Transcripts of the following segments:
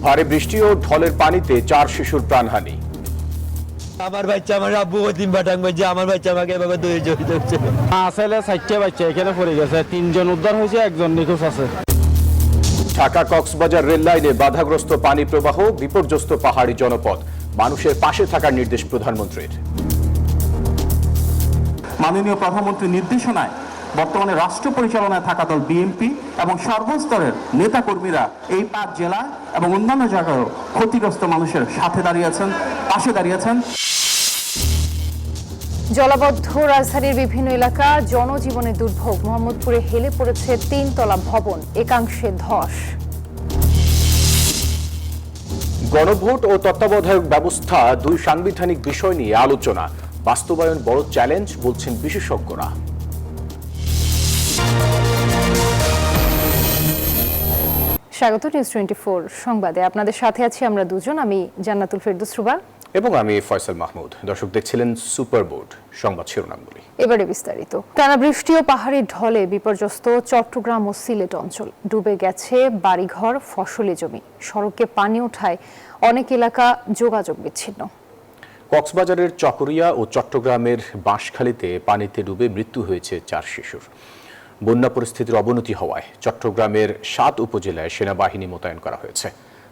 ভারী বৃষ্টি ও ঢলের পানিতে 4 শিশুর প্রাণহানি। আমার বাচ্চা আমার আব্বু তিন বাটাং বাচ্চা আমার বাচ্চা আমাকে এভাবে দৌড়ে জড়িত হচ্ছে। আসলে 4টা বাচ্চা এখানে পড়ে গেছে, 3জন উদ্ধার হয়েছে, 1জন নিখোঁজ আছে। ঢাকা কক্সবাজার রেল লাইনে বাধাগ্রস্ত পানি প্রবাহ, বিপর্যস্ত পাহাড়ি জনপদ, মানুষের পাশে থাকার নির্দেশ প্রধানমন্ত্রীর। মাননীয় প্রধানমন্ত্রীর নির্দেশনায় বর্তমানে রাষ্ট্র পরিচালনায় থাকা দল বিএনপি এবং সর্বস্তরের নেতাকর্মীরা এই 5 জেলা এবং অন্যান্য জায়গায়ও ক্ষতিগ্রস্ত মানুষের সাথে দাঁড়িয়েছেন, পাশে দাঁড়িয়েছেন। জলাবদ্ধ রাজধানীর বিভিন্ন এলাকা, জনজীবনের দুর্ভোগ। মোহাম্মদপুরে হেলে পড়েছে 3 তলা ভবন, একাংশে ধস। গণভোট ও তত্ত্বাবধায়ক ব্যবস্থা 2 সাংবিধানিক বিষয় নিয়ে আলোচনা, বাস্তবায়ন বড় চ্যালেঞ্জ বলছেন বিশেষজ্ঞরা। স্বাগত নিউজ 24 সংবাদে, আপনাদের সাথে আছি আমরা দুজন, আমি জান্নাতুল ফেরদৌস রুবা এবং আমি ফয়সাল মাহমুদ। দর্শক দেখছিলেন সুপার বোর্ড সংবাদ শিরোনামগুলি। এবারে বিস্তারিত। টানা বৃষ্টি ও পাহাড়ি ঢলে বিপর্যস্ত চট্টগ্রাম ও সিলেট অঞ্চল, ডুবে গেছে বাড়িঘর, ফসলি জমি, সড়কে পানি ওঠায় অনেক এলাকা যোগাযোগ বিচ্ছিন্ন। কক্সবাজারের চকরিয়া ও চট্টগ্রামের বাঁশখালীতে পানিতে ডুবে মৃত্যু হয়েছে 4 শিশুর। বন্যা পরিস্থিতির অবনতি হওয়ায় চট্টগ্রামের 7 উপজেলায় সেনাবাহিনী মোতায়েন করা হয়েছে।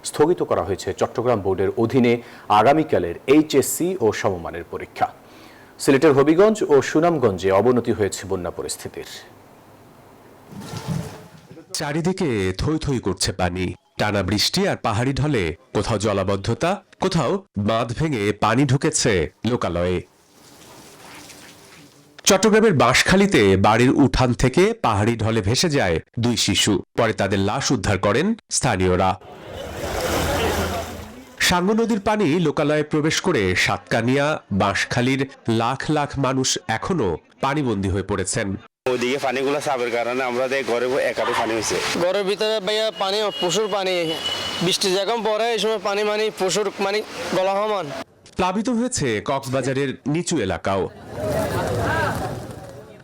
স্থগিত করা হয়েছে চট্টগ্রাম বোর্ডের অধীনে আগামীকালের এইচএসসি ও সমমানের পরীক্ষা। সিলেটের হবিগঞ্জ ও সুনামগঞ্জে অবনতি হয়েছে বন্যা পরিস্থিতির। চারিদিকে থই থই করছে পানি। টানা বৃষ্টি আর পাহাড়ি ঢলে কোথাও জলাবদ্ধতা, কোথাও বাঁধ ভেঙে পানি ঢুকেছে লোকালয়ে। চট্টগ্রামের বাঁশখালীতে বাড়ির উঠান থেকে পাহাড়ি ঢলে ভেসে যায় 2 শিশু। পরে তাদের লাশ উদ্ধার করেন স্থানীয়রা। সাঙ্গু নদীর পানি লোকালয়ে প্রবেশ করে সাতকানিয়া, বাঁশখালীর লাখ লাখ মানুষ এখনো পানিবন্দী হয়ে পড়েছেন। ওদিকে পানিগুলো চাপের কারণে আমরা ঘরে একাতে পানি হয়েছে। ঘরের ভিতরে ভাইয়া পানি, প্রচুর পানি। বৃষ্টি যখন পড়ে এই সময় পানি প্রচুর গলা সমান। প্লাবিত হয়েছে কক্সবাজারের নিচু এলাকাও।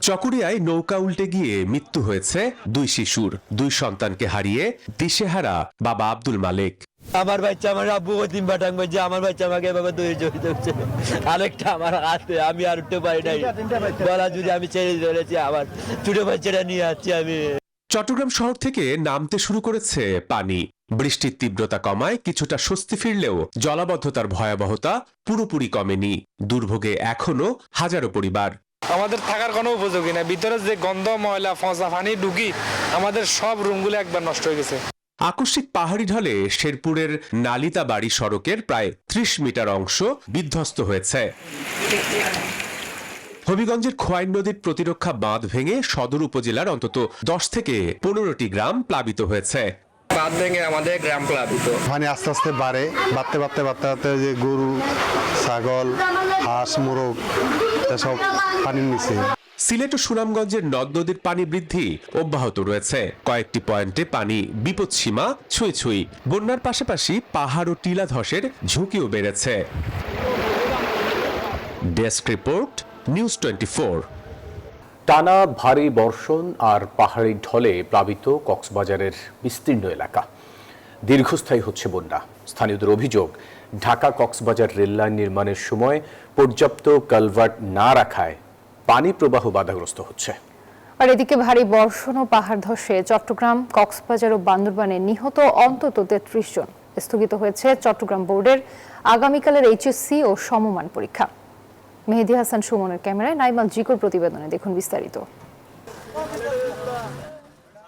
চকরিয়ায় নৌকা উল্টে গিয়ে মৃত্যু হয়েছে 2 শিশুর। 2 সন্তানকে হারিয়ে দিশেহারা বাবা আব্দুল মালিক। আমার বাচ্চা আমার আব্বু তিন বাটাং বাচ্চা আমার বাচ্চা আমাকে এভাবে দৌড়ে জড়িত হচ্ছে। আরেকটা আমার হাতে, আমি আর উঠতে পারি নাই, গলা জুড়ে আমি ছেড়ে ধরেছি, আবার ছোট বাচ্চাটা নিয়ে আসছি আমি। চট্টগ্রাম শহর থেকে নামতে শুরু করেছে পানি। বৃষ্টির তীব্রতা কমায় কিছুটা স্বস্তি ফিরলেও জলাবদ্ধতার ভয়াবহতা পুরোপুরি কমেনি। দুর্ভোগে এখনো হাজারো পরিবার। আমাদের থাকার কোনো উপযোগী না, ভিতরে যে গন্ধ, ময়লা, ফসা পানি ঢুকি আমাদের সব রুমগুলো একবার নষ্ট হয়ে গেছে। আকস্মিক পাহাড়ি ঢলে শেরপুরের নালিতা বাড়ি সড়কের প্রায় 30 মিটার অংশ বিধ্বস্ত হয়েছে। হবিগঞ্জের খোয়াই নদীর প্রতিরক্ষা বাঁধ ভেঙে সদর উপজেলার অন্তত 10 থেকে 15টি গ্রাম প্লাবিত হয়েছে। বাঁধ ভেঙে আমাদের গ্রাম প্লাবিত। পানি আস্তে আস্তে বাড়ে, বাড়তে যে গরু, ছাগল, হাঁস, মোরগ এসব পানির নিচে। সিলেট ও সুনামগঞ্জের নদ নদীর পানি বৃদ্ধি অব্যাহত রয়েছে। কয়েকটি পয়েন্টে পানি বিপদসীমা ছুঁই ছুঁই। বন্যার পাশাপাশি পাহাড় ও টিলা ধসের ঝুঁকিও বেড়েছে। Desk report, news 24। টানা ভারী বর্ষণ আর পাহাড়ি ঢলে প্লাবিত কক্সবাজারের বিস্তীর্ণ এলাকা। দীর্ঘস্থায়ী হচ্ছে বন্যা। স্থানীয়দের অভিযোগ, ঢাকা কক্সবাজার রেললাইন নির্মাণের সময় পর্যাপ্ত কালভার্ট না রাখায় পানি প্রবাহ বাধাগ্রস্ত হচ্ছে। আর এদিকে ভারী বর্ষণ ও পাহাড় ধসে চট্টগ্রাম, কক্সবাজার ও বান্দরবানে নিহত অন্তত 33 জন। স্থগিত হয়েছে চট্টগ্রাম বোর্ডের আগামীকালের এইচএসসি ও সমমান পরীক্ষা। মেহেদী হাসান সুমনের ক্যামেরায় নাইমাল জিকোর প্রতিবেদনে দেখুন বিস্তারিত।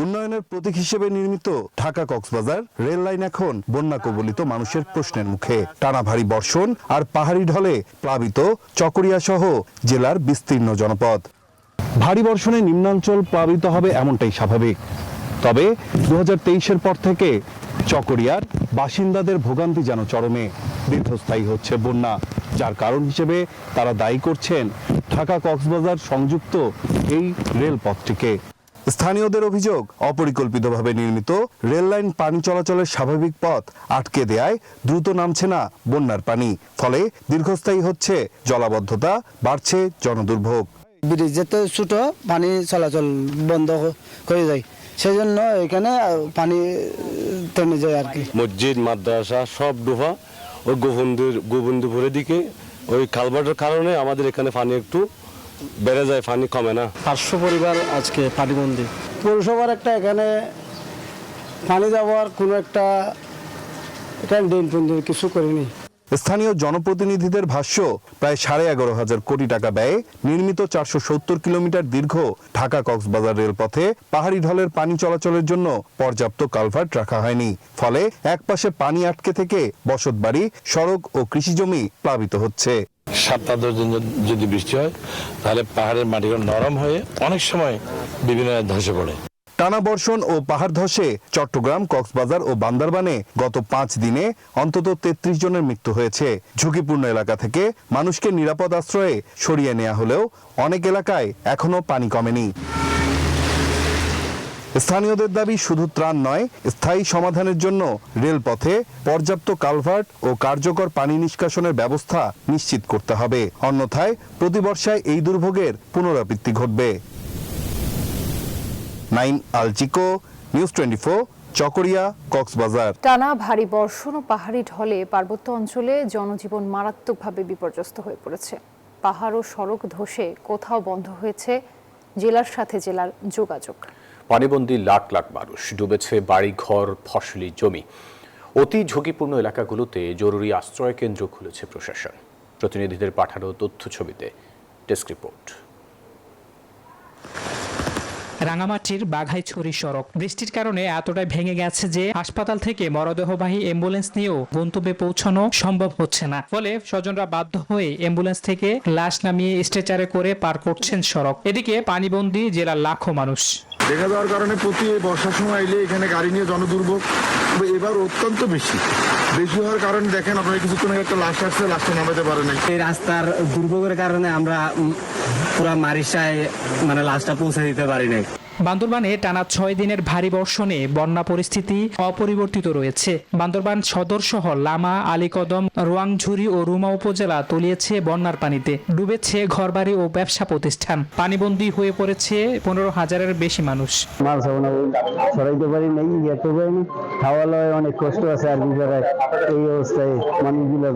উন্নয়নের প্রতীক হিসেবে নির্মিত ঢাকা কক্সবাজার রেল লাইন এখন বন্যা কবলিত মানুষের প্রশ্নের মুখে। টানা ভারী বর্ষণ আর পাহাড়ি ঢলে প্লাবিত চকরিয়া সহ জেলার বিস্তীর্ণ জনপদ। ভারী বর্ষণে নিম্নাঞ্চল প্লাবিত হবে এমনটাই স্বাভাবিক। তবে 2023-এর পর থেকে চকরিয়ার বাসিন্দাদের ভোগান্তি যেন চরমে। দীর্ঘস্থায়ী হচ্ছে বন্যা, যার কারণ হিসেবে তারা দায়ী করছেন ঢাকা কক্সবাজার সংযুক্ত এই রেলপথটিকে। স্থানীয়দের অভিযোগ, অপরিকল্পিতভাবে নির্মিত রেল লাইন পানি চলাচলের স্বাভাবিক পথ আটকে দেয়ায় দ্রুত নামছে না বন্যার পানি। ফলে দীর্ঘস্থায়ী হচ্ছে জলাবদ্ধতা, বাড়ছে জনদুর্ভোগ। ব্রিজ যেতে ছোট, পানি চলাচল বন্ধ করে যায়, সেজন্য এখানে পানি থেমে যায় আর কি। মসজিদ মাদ্রাসা সব ডুবা ওই গোবিন্দপুরের দিকে ওই কালভার্টের কারণে আমাদের এখানে পানি একটু বেড়ে যায়, পানি কমে না। 500 পরিবার আজকে পানিবন্দী। পৌরসভার একটা এখানে পানি যাওয়ার কোনো একটা এখানে দিন পর্যন্ত কিছু করেনি। স্থানীয় জনপ্রতিনিধিদের ভাষ্য, প্রায় 11,500 কোটি টাকা ব্যয়ে নির্মিত 470 কিলোমিটার দীর্ঘ ঢাকা কক্সবাজার রেলপথে পাহাড়ি ঢলের পানি চলাচলের জন্য পর্যাপ্ত কালভার্ট রাখা হয়নি। ফলে একপাশে পানি আটকে থেকে বসতবাড়ি, সড়ক ও কৃষিজমি প্লাবিত হচ্ছে। 7-10 দিন যদি বৃষ্টি হয় তাহলে পাহাড়ের মাটিগুলো নরম হয়ে অনেক সময় বিভিন্ন ধসে পড়ে। টানা বর্ষণ ও পাহাড় ধসে চট্টগ্রাম, কক্সবাজার ও বান্দরবানে গত 5 দিনে অন্তত 33 জনের মৃত্যু হয়েছে। ঝুঁকিপূর্ণ এলাকা থেকে মানুষকে নিরাপদ আশ্রয়ে সরিয়ে নেওয়া হলেও অনেক এলাকায় এখনো পানি কমেনি। স্থানীয়দের দাবি শুধু ত্রাণ নয়, স্থায়ী সমাধানের জন্য রেলপথে পর্যাপ্ত কালভার্ট ও কার্যকর পানি নিষ্কাশনের ব্যবস্থা নিশ্চিত করতে হবে। অন্যথায় প্রতিবর্ষায় এই দুর্ভোগের পুনরাবৃত্তি ঘটবে। নাইম আলচিকো, নিউজ 24, চকরিয়া, কক্সবাজার। টানা ভারী বর্ষণ ও পাহাড়ি ঢলে পার্বত্য অঞ্চলে জনজীবন মারাত্মকভাবে বিপর্যস্ত হয়ে পড়েছে। পাহাড় ও সড়ক ধসে কোথাও বন্ধ হয়েছে জেলার সাথে জেলার যোগাযোগ। পানিবন্দী লাখ লাখ মানুষ, ডুবেছে বাড়িঘর, ফসলি জমি। অতি ঝুঁকিপূর্ণ এলাকাগুলোতে জরুরি আশ্রয় কেন্দ্র খুলেছে প্রশাসন। প্রতিনিধিদের পাঠানো তথ্য ছবিতে ডেস্ক রিপোর্ট। রাঙামাটির বাঘাইছড়ি সড়ক বৃষ্টির কারণে এতটাই ভেঙে গেছে যে হাসপাতাল থেকে মরদেহবাহী অ্যাম্বুলেন্স নিয়েও গন্তব্যে পৌঁছানো সম্ভব হচ্ছে না। ফলে স্বজনরা বাধ্য হয়ে অ্যাম্বুলেন্স থেকে লাশ নামিয়ে স্ট্রেচারে করে পার করছেন সড়ক। এদিকে পানিবন্দী জেলার লাখো মানুষ। দেখা যাওয়ার কারণে প্রতি বর্ষার সময় এলে এখানে গাড়ি নিয়ে জনদুর্ভোগ এবার অত্যন্ত বেশি হওয়ার কারণে দেখেন আপনারা কিছুক্ষণ আগে একটা লাশ আসছে, লাশটা নামাতে পারে নাই। এই রাস্তার দুর্ভোগের কারণে আমরা পুরা মারিসায় লাশটা পৌঁছে দিতে পারি নাই। বান্দরবানে টানা 6 দিনের ভারী বর্ষণে বন্যা পরিস্থিতি অপরিবর্তিত রয়েছে। বান্দরবান সদর সহ লামা, আলীকদম, রোয়াংঝুরি ও রুমা উপজেলা তলিয়েছে বন্যার পানিতে। ডুবেছে ঘরবাড়ি ও ব্যবসা প্রতিষ্ঠান। পানিবন্দী হয়ে পড়েছে 15,000-এর বেশি মানুষ। মাল সরাইতে পারি নাই, যেতে পারিনি, খাওয়া লয় অনেক কষ্ট আছে। আর এই অবস্থায় মানুষগুলো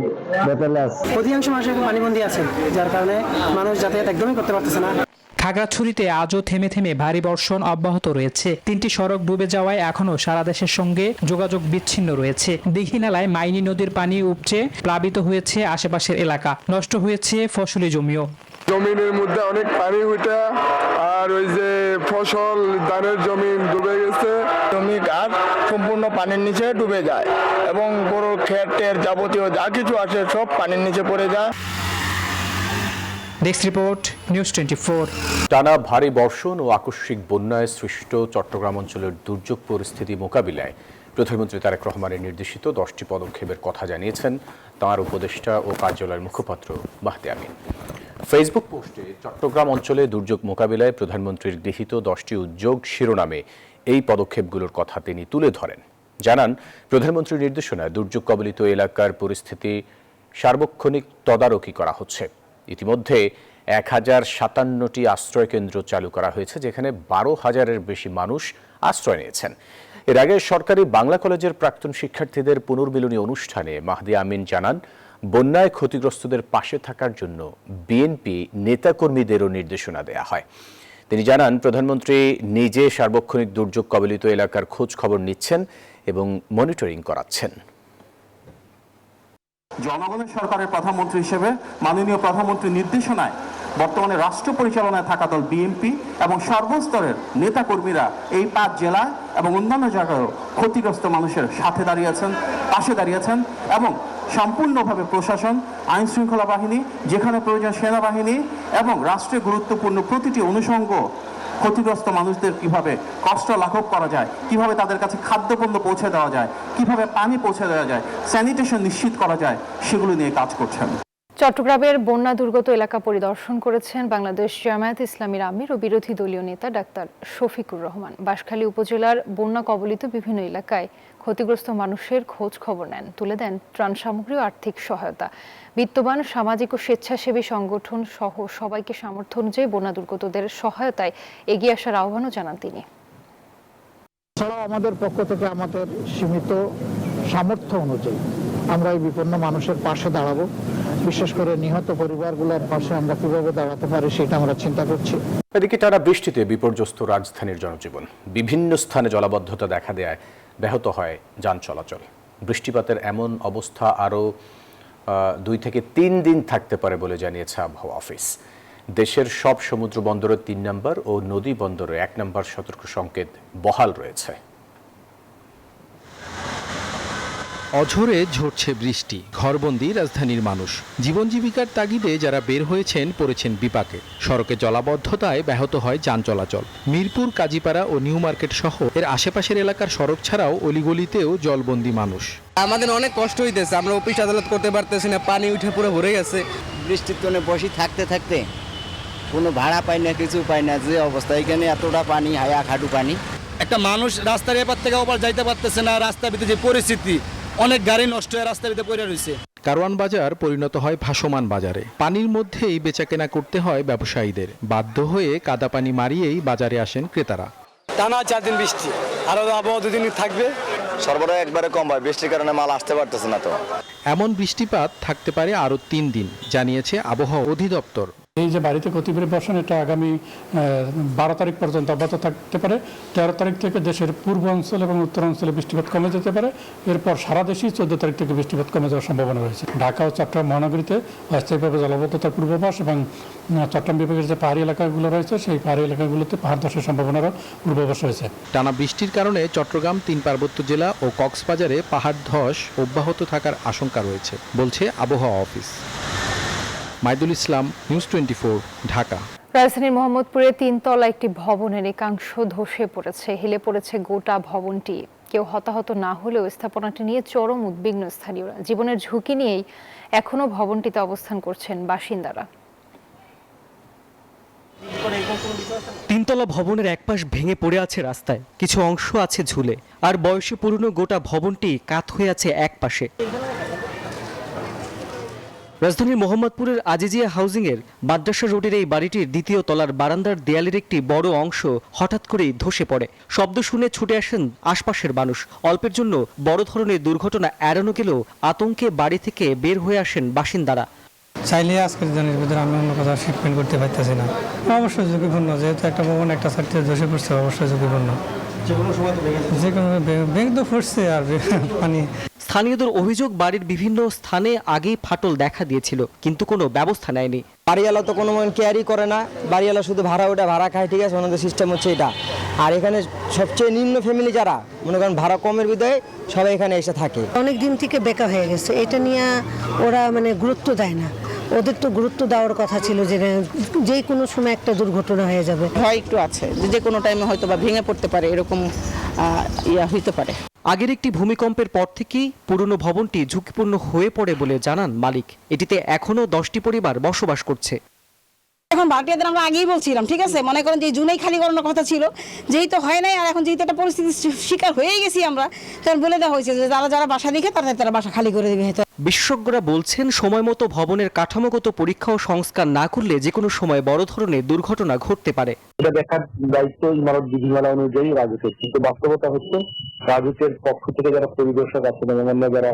বেতালে আছে। অধিকাংশ মানুষ পানিবন্দী আছে, যার কারণে মানুষ যাতায়াত একদমই করতে পারতেছে না। খাগড়াছড়িতে আজও থেমে থেমে ভারী বর্ষণ অব্যাহত রয়েছে। 3টি সড়ক ডুবে যাওয়ায় এখনো সারা দেশের সঙ্গে যোগাযোগ বিচ্ছিন্ন রয়েছে। দীঘিনালায় মাইনী নদীর পানি উপচে প্লাবিত হয়েছে আশেপাশের এলাকা। নষ্ট হয়েছে ফসলি জমিও। জমিনের মধ্যে অনেক পানি উঠে আর ওই যে ফসল ধানের জমি ডুবে গেছে। জমি গাছ সম্পূর্ণ পানির নিচে ডুবে যায় এবং গরুর ক্ষেতের যাবতীয় যা কিছু আছে সব পানির নিচে পড়ে যায়। Desk report, news 24। টানা ভারী বর্ষণ ও আকস্মিক বন্যায় সৃষ্ট চট্টগ্রাম অঞ্চলের দুর্যোগ পরিস্থিতি মোকাবিলায় প্রধানমন্ত্রী তারেক রহমানের নির্দেশিত 10টি পদক্ষেপের কথা জানিয়েছেন তাঁর উপদেষ্টা ও কার্যালয়ের মুখপাত্র মাহদি আমিন। ফেসবুক পোস্টে চট্টগ্রাম অঞ্চলে দুর্যোগ মোকাবিলায় প্রধানমন্ত্রীর গৃহীত 10টি উদ্যোগ শিরোনামে এই পদক্ষেপগুলোর কথা তিনি তুলে ধরেন। জানান, প্রধানমন্ত্রীর নির্দেশনায় দুর্যোগ কবলিত এলাকার পরিস্থিতি সার্বক্ষণিক তদারকি করা হচ্ছে। ইতিমধ্যে 1057টি আশ্রয় কেন্দ্র চালু করা হয়েছে, যেখানে 12,000-এর বেশি মানুষ আশ্রয় নিয়েছেন। এর আগে সরকারি বাংলা কলেজের প্রাক্তন শিক্ষার্থীদের পুনর্মিলনী অনুষ্ঠানে মাহদি আমিন জানান, বন্যায় ক্ষতিগ্রস্তদের পাশে থাকার জন্য বিএনপি নেতাকর্মীদেরও নির্দেশনা দেয়া হয়। তিনি জানান, প্রধানমন্ত্রী নিজে সার্বক্ষণিক দুর্যোগ কবলিত এলাকার খোঁজ খবর নিচ্ছেন এবং মনিটরিং করাচ্ছেন। জনগণের সরকারের প্রধানমন্ত্রী হিসেবে মাননীয় প্রধানমন্ত্রীর নির্দেশনায় বর্তমানে রাষ্ট্র পরিচালনায় থাকা দল বিএনপি এবং সর্বস্তরের নেতাকর্মীরা এই 5 জেলা এবং অন্যান্য জায়গায়ও ক্ষতিগ্রস্ত মানুষের সাথে দাঁড়িয়েছেন, পাশে দাঁড়িয়েছেন এবং সম্পূর্ণভাবে প্রশাসন, আইন শৃঙ্খলা বাহিনী, যেখানে প্রয়োজন সেনাবাহিনী এবং রাষ্ট্রের গুরুত্বপূর্ণ প্রতিটি অনুষঙ্গ ক্ষতিগ্রস্ত মানুষদের কিভাবে কষ্ট লাঘব করা যায়, কিভাবে তাদের কাছে খাদ্যপণ্য পৌঁছে দেওয়া যায়, কিভাবে পানি পৌঁছে দেওয়া যায়, স্যানিটেশন নিশ্চিত করা যায়, সেগুলো নিয়ে কাজ করছেন। চট্টগ্রামের বন্যা দুর্গত এলাকা পরিদর্শন করেছেন বাংলাদেশ জামায়াত ইসলামীর আমির ও বিরোধী দলীয় নেতা ডাক্তার শফিকুর রহমান। বাঁশখালী উপজেলার বন্যা কবলিত বিভিন্ন এলাকায় ক্ষতিগ্রস্ত মানুষের খোঁজ খবর নেন, তুলে দেন ত্রাণ সামগ্রী ও আর্থিক সহায়তা। বিত্তবান সামাজিক ও স্বেচ্ছাসেবী সংগঠন সহ সবাইকে সামর্থ্য অনুযায়ী বন্যা দুর্গতদের সহায়তায় এগিয়ে আসার আহ্বানও জানান তিনি। এছাড়াও আমাদের পক্ষ থেকে আমাদের সীমিত সামর্থ্য অনুযায়ী আমরা এই বিপন্ন মানুষের পাশে দাঁড়াবো। বিশেষ করে নিহত পরিবারগুলোর পাশে আমরা কিভাবে দাঁড়াতে পারি সেটা আমরা চিন্তা করছি। এদিকে টানা বৃষ্টিতে বিপর্যস্ত রাজধানীর জনজীবন। বিভিন্ন স্থানে জলাবদ্ধতা দেখা দেয়, ব্যাহত হয় যান চলাচল। বৃষ্টিপাতের এমন অবস্থা আরও 2 থেকে 3 দিন থাকতে পারে বলে জানিয়েছে আবহাওয়া অফিস। দেশের সব সমুদ্র বন্দরের 3 নম্বর ও নদী বন্দরে 1 নম্বর সতর্ক সংকেত বহাল রয়েছে। অঝোরে ঝরছে বৃষ্টি, ঘরবন্দি রাজধানীর মানুষ। জীবন জীবিকার তাগিদে যারা বের হয়েছেন পড়েছেন বিপাকে। সড়কে জলাবদ্ধতায় ব্যাহত হয় যান চলাচল। মিরপুর, কাজীপাড়া ও নিউ মার্কেট সহ এর আশেপাশের এলাকার সড়ক ছাড়াও অলিগলিতেও জলবন্দি মানুষ। আমাদের অনেক কষ্ট হইতেছে, আমরা অফিস আদালত করতে পারতেছি না, পানি উঠে পুরো ভরে গেছে। বৃষ্টির জন্য বসে থাকতে থাকতে কোনো ভাড়া পাই না, কিছু পাই না, যে অবস্থা এখানে এতটা পানি, হায়া খাটু পানি। একটা মানুষ রাস্তার এপার থেকে ওপার যাইতে পারতেছে না। রাস্তার ভিতরে যে পরিস্থিতি, অনেক গাড়ি নষ্ট হয়ে রাস্তার ভিতরে পড়ে রয়েছে। কারওয়ান বাজার পরিণত হয় ভাসমান বাজারে। পানির মধ্যেই বেচাকেনা করতে হয় ব্যবসায়ীদের। বাধ্য হয়ে কাদা পানি মারিয়েই বাজারে আসেন ক্রেতারা। টানা 4 দিন বৃষ্টি, আরো আবহাওয়া 2 দিন থাকবে। সরবরাহ একবারে কম হয়, বৃষ্টির কারণে মাল আসতে পারতেছে না। তো এমন বৃষ্টিপাত থাকতে পারে আরও 3 দিন, জানিয়েছে আবহাওয়া অধিদপ্তর। এই যে বাড়িতে ক্ষতিপূরণ বর্ষণ, এটা আগামী 12 তারিখ পর্যন্ত অব্যাহত থাকতে পারে। 13 তারিখ থেকে দেশের পূর্ব অঞ্চল এবং উত্তর অঞ্চলে বৃষ্টিপাত কমে যেতে পারে। এরপর সারা দেশেই 14 তারিখ থেকে বৃষ্টিপাত কমে যাওয়ার সম্ভাবনা রয়েছে। ঢাকা ও চট্টগ্রাম মহানগরীতে অস্থায়ীভাবে জলাবদ্ধতার পূর্বাভাস এবং চট্টগ্রাম বিভাগের যে পাহাড়ি এলাকাগুলো রয়েছে সেই পাহাড়ি এলাকাগুলোতে পাহাড় ধসের সম্ভাবনারও পূর্বাভাস রয়েছে। টানা বৃষ্টির কারণে চট্টগ্রাম, 3 পার্বত্য জেলা ও কক্সবাজারে পাহাড় ধস অব্যাহত থাকার আশঙ্কা রয়েছে, বলছে আবহাওয়া অফিস। মাইদুল ইসলাম, নিউজ 24, ঢাকা। রাজধানীর মোহাম্মদপুরে 3 তলা একটি ভবনের একাংশ ধসে পড়েছে, হেলে পড়েছে গোটা ভবনটি। কেউ হতাহত না হলেও স্থাপনাটি নিয়ে চরম উদ্বিগ্ন স্থানীয়রা। জীবনের ঝুঁকি নিয়েই এখনো ভবনটিতে অবস্থান করছেন বাসিন্দারা। 3 তলা ভবনের এক পাশ ভেঙে পড়ে আছে রাস্তায়, কিছু অংশ আছে ঝুলে, আর বয়সে পুরনো গোটা ভবনটি কাত হয়ে আছে এক পাশে। রাজধানীর মোহাম্মদপুরের আজিজিয়া হাউজিংয়ের মাদ্রাসা রোডের এই বাড়িটির 2য় তলার বারান্দার দেয়ালের একটি বড় অংশ হঠাৎ করেই ধসে পড়ে। শব্দ শুনে ছুটে আসেন আশপাশের মানুষ। অল্পের জন্য বড় ধরনের দুর্ঘটনা এড়ানো গেলেও আতঙ্কে বাড়ি থেকে বের হয়ে আসেন বাসিন্দারা। চাইলে আজকের দিনের ভিতরে আমি অন্য কোথাও শিফটমেন্ট করতে পারতেছি না। অবশ্যই ঝুঁকিপূর্ণ, যেহেতু একটা ভবন একটা সাইড থেকে ধসে পড়ছে, অবশ্যই ঝুঁকিপূর্ণ। যে কোনো ব্যাংক তো ফুটছে আর পানি। স্থানীয়দের অভিযোগ, বাড়ির বিভিন্ন স্থানে আগেই ফাটল দেখা দিয়েছিল, কিন্তু কোনো ব্যবস্থা নেয়নি। বাড়িওয়ালা তো কোনো কেয়ারই করে না। বাড়িওয়ালা শুধু ভাড়া ওটা ভাড়া খায়, ঠিক আছে, ওনাদের সিস্টেম হচ্ছে এটা। আর এখানে সবচেয়ে নিম্ন ফ্যামিলি যারা মনে করেন ভাড়া কমের বিদায় সবাই এখানে এসে থাকে। অনেক দিন থেকে বেকার হয়ে গেছে, এটা নিয়ে ওরা গুরুত্ব দেয় না। ওদের তো গুরুত্ব দেওয়ার কথা ছিল যে কোনো সময় একটা দুর্ঘটনা হয়ে যাবে। ভয় একটু আছে যে কোনো টাইমে হয়তো বা ভেঙে পড়তে পারে, এরকম হইতে পারে। আগের একটি ভূমিকম্পের পর থেকেই পুরনো ভবনটি ঝুঁকিপূর্ণ হয়ে পড়ে বলে জানান মালিক। এটিতে এখনো 10টি পরিবার বসবাস করছে। এখন ভাড়াটিয়াদের আমরা আগেই বলছিলাম, ঠিক আছে, মনে করেন যে জুনেই খালি করানোর কথা ছিল, যেই তো হয় নাই। আর এখন যেহেতু একটা পরিস্থিতির শিকার হয়ে গেছি আমরা, তখন বলে দেওয়া হয়েছে যে যারা বাসা দেখে তারা বাসা খালি করে দেবে। বিশেষজ্ঞরা বলছেন, সময় মতো ভবনের কাঠামোগত পরীক্ষা ও সংস্কার না করলে যে কোনো সময় বড় ধরনের দুর্ঘটনা ঘটতে পারে। এটা দেখার দায়িত্ব ইমারত বিধিমালা অনুযায়ী রাজুকের, কিন্তু বাস্তবতা হচ্ছে রাজুকের পক্ষ থেকে যারা পরিদর্শক আছেন এবং অন্য যারা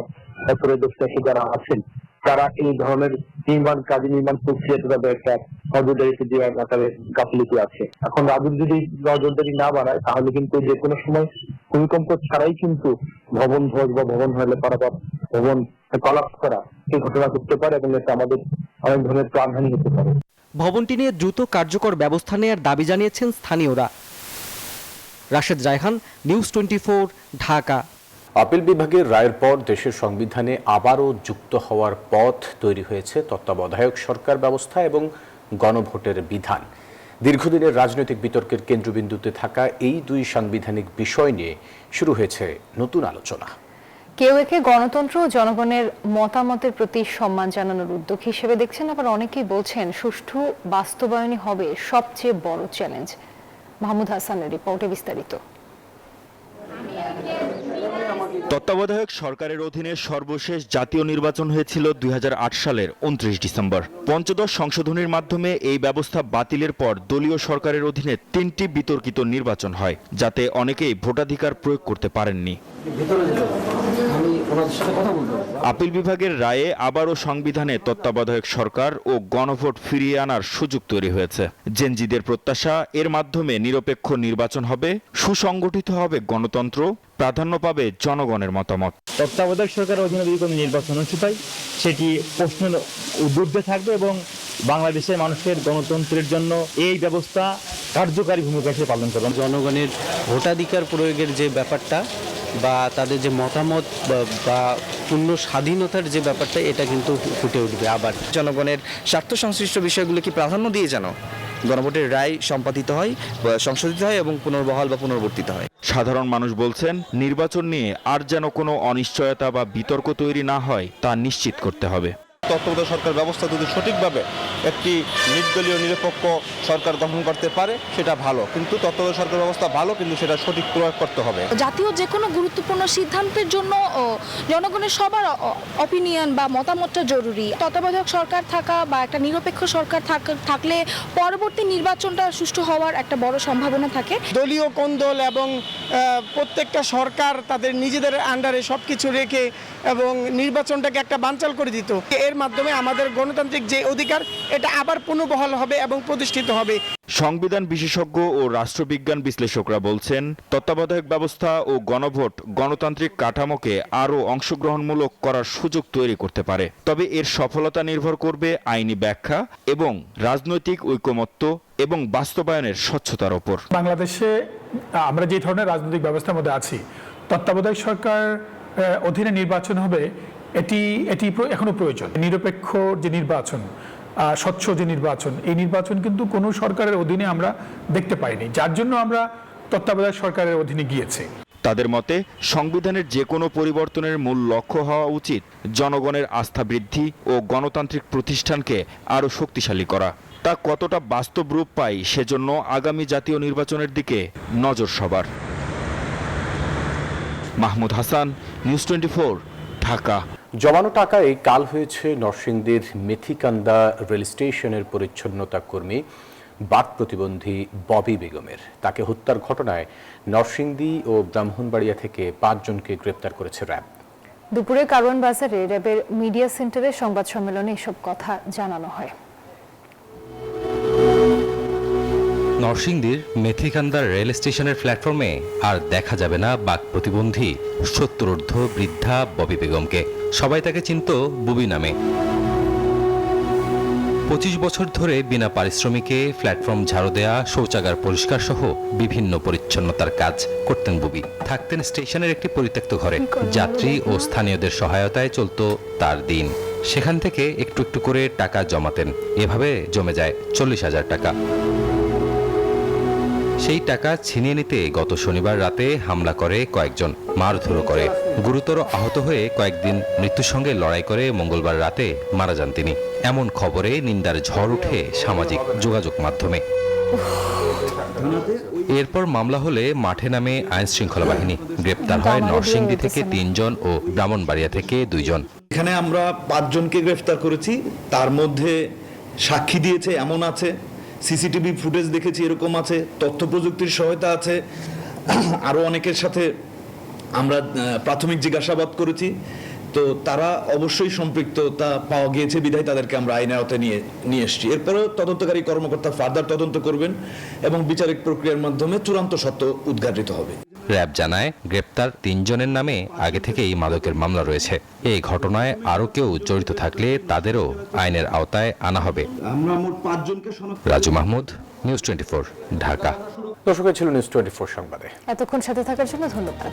পরিদর্শক যারা আছেন, তারা এই ধরনের নির্মাণ প্রক্রিয়াতে তাদের একটা নজরদারিতে দেওয়ার ব্যাপারে গাফিলতি আছে। এখন রাজুক যদি নজরদারি না বাড়ায়, তাহলে কিন্তু যে কোনো সময় ভূমিকম্প ছাড়াই কিন্তু ভবন ধস বা ভবন হলে পারাপার ভবন কলাপস করা এই ঘটনা ঘটতে পারে এবং এটা আমাদের অনেক ধরনের প্রাণহানি হতে পারে। ভবনটি নিয়ে দ্রুত কার্যকর ব্যবস্থা নেওয়ার দাবি জানিয়েছেন স্থানীয়রা। রাশেদ রায়হান, নিউজ 24, ঢাকা। আপিল বিভাগের রায়ের পর দেশের সংবিধানে আবারও যুক্ত হওয়ার পথ তৈরি হয়েছে তত্ত্বাবধায়ক সরকার ব্যবস্থা এবং গণভোটের বিধান। দীর্ঘদিনের রাজনৈতিক বিতর্কের কেন্দ্রবিন্দুতে থাকা এই 2 সাংবিধানিক বিষয় নিয়ে শুরু হয়েছে নতুন আলোচনা। কেউ একে গণতন্ত্র ও জনগণের মতামতের প্রতি সম্মান জানানোর উদ্যোগ হিসেবে দেখছেন, আবার অনেকেই বলছেন সুষ্ঠু বাস্তবায়নই হবে সবচেয়ে বড় চ্যালেঞ্জ। মাহমুদ হাসানের রিপোর্টে বিস্তারিত। তত্ত্বাবধায়ক সরকারের অধীনে সর্বশেষ জাতীয় নির্বাচন হয়েছিল 2008 সালের 29 ডিসেম্বর। পঞ্চদশ সংশোধনীর মাধ্যমে এই ব্যবস্থা বাতিলের পর দলীয় সরকারের অধীনে 3টি বিতর্কিত নির্বাচন হয়, যাতে অনেকেই ভোটাধিকার প্রয়োগ করতে পারেননি। আপিল বিভাগের রায়ে আবারও সংবিধানে তত্ত্বাবধায়ক সরকার ও গণভোট ফিরিয়ে আনার সুযোগ তৈরি হয়েছে। জেনজিদের প্রত্যাশা, এর মাধ্যমে নিরপেক্ষ নির্বাচন হবে, সুসংগঠিত হবে গণতন্ত্র, প্রাধান্য পাবে জনগণের মতামত। তত্ত্বাবধায়ক সরকারের অধীনে যদি কোনো নির্বাচন অনুষ্ঠিত হয় সেটি প্রশ্নের ঊর্ধ্বে থাকবে এবং বাংলাদেশের মানুষের গণতন্ত্রের জন্য এই ব্যবস্থা কার্যকারী ভূমিকা হিসেবে পালন করবে। জনগণের ভোটাধিকার প্রয়োগের যে ব্যাপারটা বা তাদের যে মতামত বা পূর্ণ স্বাধীনতার যে ব্যাপারটা, এটা কিন্তু ফুটে উঠবে। আবার জনগণের স্বার্থ সংশ্লিষ্ট বিষয়গুলোকে প্রাধান্য দিয়ে যেন গণভোটের রায় সম্পাদিত হয়, সংশোধিত হয় এবং পুনর্বহাল বা পুনর্বর্তিত হয়। সাধারণ মানুষ বলছেন, নির্বাচন নিয়ে আর যেন কোনো অনিশ্চয়তা বা বিতর্ক তৈরি না হয় তা নিশ্চিত করতে হবে। তত্ত্বাবধায়ক সরকার ব্যবস্থা যদি সঠিকভাবে একটি নির্দলীয় নিরপেক্ষ সরকার গঠন করতে পারে সেটা ভালো, কিন্তু তত্ত্বাবধায়ক সরকার ব্যবস্থা ভালো, কিন্তু সেটা সঠিক প্রয়োগ করতে হবে। জাতীয় যে কোনো গুরুত্বপূর্ণ সিদ্ধান্তের জন্য জনগণের সবার অপিনিয়ন বা মতামতটা জরুরি। তত্ত্বাবধায়ক সরকার থাকা বা একটা নিরপেক্ষ সরকার থাকলে পরবর্তী নির্বাচনটা সুষ্ঠু হওয়ার একটা বড় সম্ভাবনা থাকে। দলীয় কোন্দল এবং প্রত্যেকটা সরকার তাদের নিজেদের আন্ডারে সবকিছু রেখে এবং নির্বাচনটাকে একটা বানচাল করে দিত। এর মাধ্যমে আমাদের গণতান্ত্রিক যে অধিকার এটা আবার পুনর্বহাল হবে এবং প্রতিষ্ঠিত হবে। সংবিধান বিশেষজ্ঞ ও রাষ্ট্রবিজ্ঞান বিশ্লেষকরা বলছেন, তত্ত্বাবধায়ক ব্যবস্থা ও গণভোট গণতান্ত্রিক কাঠামোকে আরও অংশগ্রহণমূলক করার সুযোগ তৈরি করতে পারে। তবে এর সফলতা নির্ভর করবে আইনি ব্যাখ্যা এবং রাজনৈতিক ঐকমত্য এবং বাস্তবায়নের স্বচ্ছতার ওপর। বাংলাদেশে আমরা যে ধরনের রাজনৈতিক ব্যবস্থার মধ্যে আছি, তত্ত্বাবধায়ক সরকার অধীনে নির্বাচন হবে, এটি এখনো প্রয়োজন। নিরপেক্ষ যে নির্বাচন, স্বচ্ছ যে নির্বাচন, এই নির্বাচন কিন্তু কোনো সরকারের অধীনে আমরা দেখতে পাইনি, যার জন্য আমরা তত্ত্বাবধায়ক সরকারের অধীনে গিয়েছি। তাদের মতে, সংবিধানের যে কোনো পরিবর্তনের মূল লক্ষ্য হওয়া উচিত জনগণের আস্থা বৃদ্ধি ও গণতান্ত্রিক প্রতিষ্ঠানকে আরও শক্তিশালী করা। তা কতটা বাস্তব রূপ পায় সেজন্য আগামী জাতীয় নির্বাচনের দিকে নজর সবার। মাহমুদ হাসান, নিউজ 24, ঢাকা। জমানো টাকায় কাল হয়েছে নরসিংদীর মেথিকান্দা রেল স্টেশনের পরিচ্ছন্নতা কর্মী বাক প্রতিবন্ধী ববি বেগমের। তাকে হত্যার ঘটনায় নরসিংদী ও ব্রাহ্মণবাড়িয়া থেকে 5 জনকে গ্রেপ্তার করেছে র্যাব। দুপুরে কারওয়ান বাজারে র্যাবের মিডিয়া সেন্টারে সংবাদ সম্মেলনে এসব কথা জানানো হয়। নরসিংদীর মেথিকান্দার রেল স্টেশনের প্ল্যাটফর্মে আর দেখা যাবে না বাক প্রতিবন্ধী 70 বৃদ্ধা ববি বেগমকে। সবাই তাকে চিনত বুবি নামে। 25 বছর ধরে বিনা পারিশ্রমিকে প্ল্যাটফর্ম ঝাড়ু দেয়া, শৌচাগার পরিষ্কার সহ বিভিন্ন পরিচ্ছন্নতার কাজ করতেন বুবি। থাকতেন স্টেশনের একটি পরিত্যক্ত ঘরে। যাত্রী ও স্থানীয়দের সহায়তায় চলত তার দিন। সেখান থেকে একটু একটু করে টাকা জমাতেন। এভাবে জমে যায় 40,000 টাকা। সেই টাকা ছিনিয়ে নিতে গত শনিবার রাতে হামলা করে কয়েকজন, মারধরও করে। গুরুতর আহত হয়ে কয়েকদিন মৃত্যুর সঙ্গে লড়াই করে মঙ্গলবার রাতে মারা যান তিনি। এমন খবরে নিন্দার ঝড় উঠে সামাজিক যোগাযোগ মাধ্যমে। এরপর মামলা হলে মাঠে নামে আইন শৃঙ্খলা বাহিনী। গ্রেপ্তার হয় নরসিংদী থেকে 3 জন ও ব্রাহ্মণবাড়িয়া থেকে 2 জন। এখানে আমরা 5 জনকে গ্রেফতার করেছি। তার মধ্যে সাক্ষী দিয়েছে এমন আছে, সিসিটিভি ফুটেজ দেখেছি এরকম আছে, তথ্য প্রযুক্তির সহায়তা আছে। আরও অনেকের সাথে আমরা প্রাথমিক জিজ্ঞাসাবাদ করেছি, তো তারা অবশ্যই সম্পৃক্ততা পাওয়া গিয়েছে বিধায় তাদেরকে আমরা আইনের আওতায় নিয়ে এসেছি। এরপরেও তদন্তকারী কর্মকর্তা ফার্দার তদন্ত করবেন এবং বিচারিক প্রক্রিয়ার মাধ্যমে চূড়ান্ত সত্য উদ্ঘাটিত হবে। র্যাব জানায়, গ্রেপ্তার 3 জনের নামে আগে থেকেই মাদকের মামলা রয়েছে। এই ঘটনায় আরও কেউ জড়িত থাকলে তাদেরও আইনের আওতায় আনা হবে। আমরা মোট 5 জনকে রাজু মাহমুদ, নিউজ 24, ঢাকা। দর্শক, ছিল নিউজ 24 সংবাদে। এতক্ষণ সাথে থাকার জন্য ধন্যবাদ।